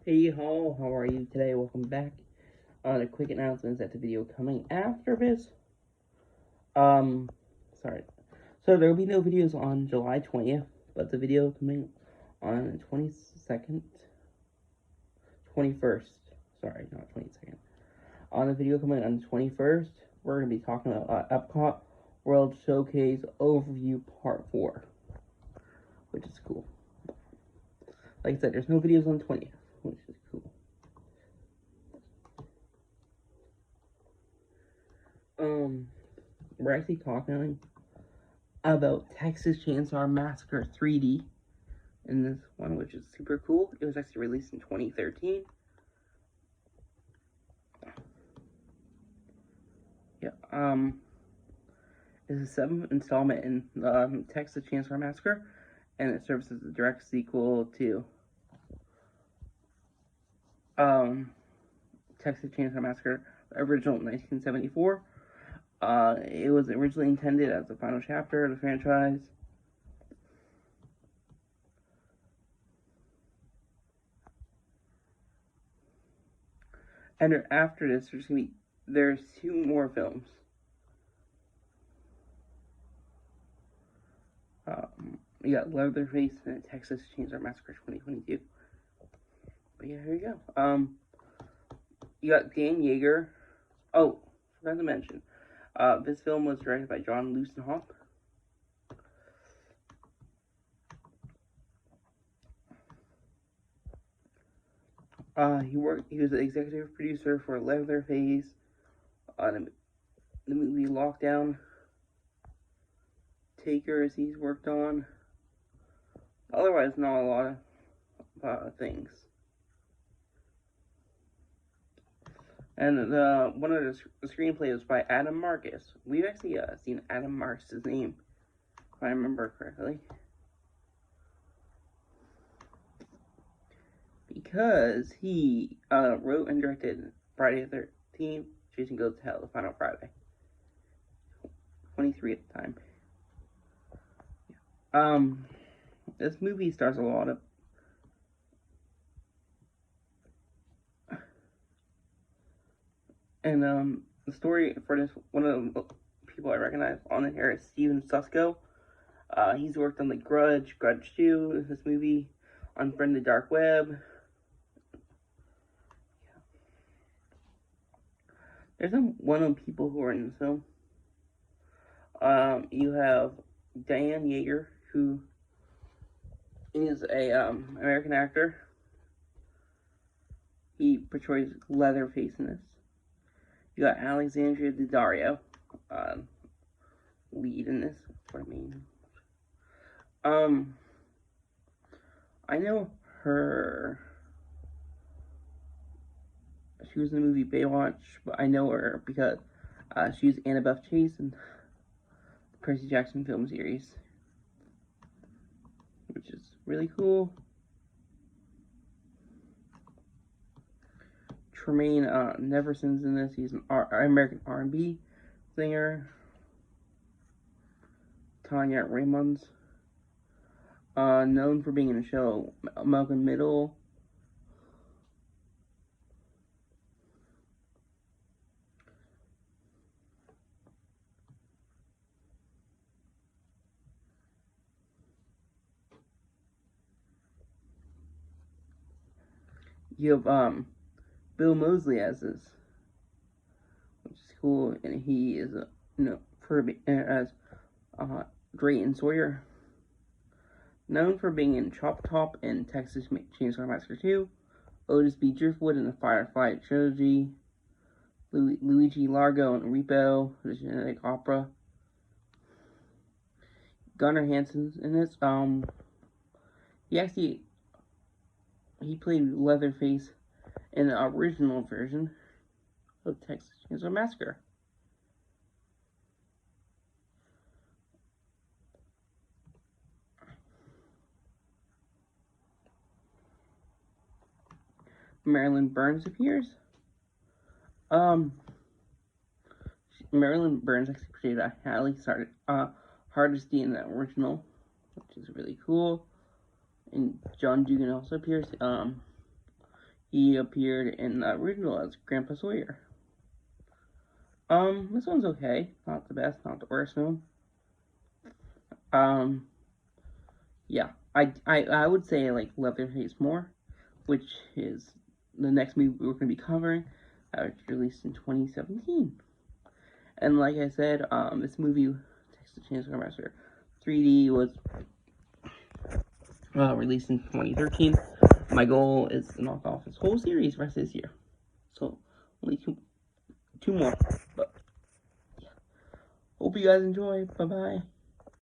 Hey ho, how are you today? Welcome back. A quick announcement that the video coming after this. Um, sorry. So there will be no videos on July 20th, but the video coming on the 22nd, 21st. Sorry, not 22nd. On the video coming on the 21st, we're going to be talking about Epcot World Showcase Overview Part 4, which is cool. Like I said, there's no videos on the 20th, which is cool. We're actually talking about Texas Chainsaw Massacre 3D in this one, which is super cool. It was actually released in 2013. Yeah, it's the 7th installment in Texas Chainsaw Massacre, and it serves as a direct sequel to Texas Chainsaw Massacre, original 1974. It was originally intended as the final chapter of the franchise. And after this, there's 2 more films. You got Leatherface and Texas Chainsaw Massacre 2022. But yeah, here you go. You got Dan Yeager. Oh, forgot to mention. This film was directed by John Lustenhoff. He was the executive producer for Leatherface, the movie Lockdown, Takers he's worked on. Otherwise, not a lot of things. And one of the screenplay was by Adam Marcus. We've actually seen Adam Marcus' name, if I remember correctly. Because he wrote and directed Friday the 13th, Jason Goes to Hell, The Final Friday. 23 at the time. This movie stars a lot of the story for this, one of the people I recognize on it here is Steven Susko. He's worked on The Grudge, Grudge 2, this movie, Unfriend the Dark Web. There's some well-known people who are in this film. You have Dan Yeager, who is a American actor. He portrays Leatherface in this. You got Alexandria Daddario, lead in this. What I mean. I know her. She was in the movie Baywatch, but I know her because she's Annabeth Chase in the Percy Jackson film series, which is really cool. Tremaine Neverson's in this. He's an American R&B singer. Tanya Raymonds, known for being in the show Malcolm Middle. You have Bill Moseley as this, which is cool, and he is as Drayton Sawyer, known for being in Chop Top and Texas Chainsaw Massacre 2, Otis B. Driftwood in the Firefly trilogy, Luigi Largo in Repo, the Genetic Opera. Gunnar Hansen's in this. He played Leatherface in the original version of Texas Chainsaw Massacre. Marilyn Burns appears. Marilyn Burns actually portrayed Hallie Hardesty in the original, which is really cool. And John Dugan also appears. He appeared in the original as Grandpa Sawyer. This one's okay. Not the best, not the worst one. Um, yeah. I would say I like Leatherface more, which is the next movie we're going to be covering. That was released in 2017. And like I said, this movie, Texas Chainsaw Massacre 3D, was released in 2013. My goal is to knock off this whole series rest of this year. So, only two more. But, yeah. Hope you guys enjoy. Bye-bye.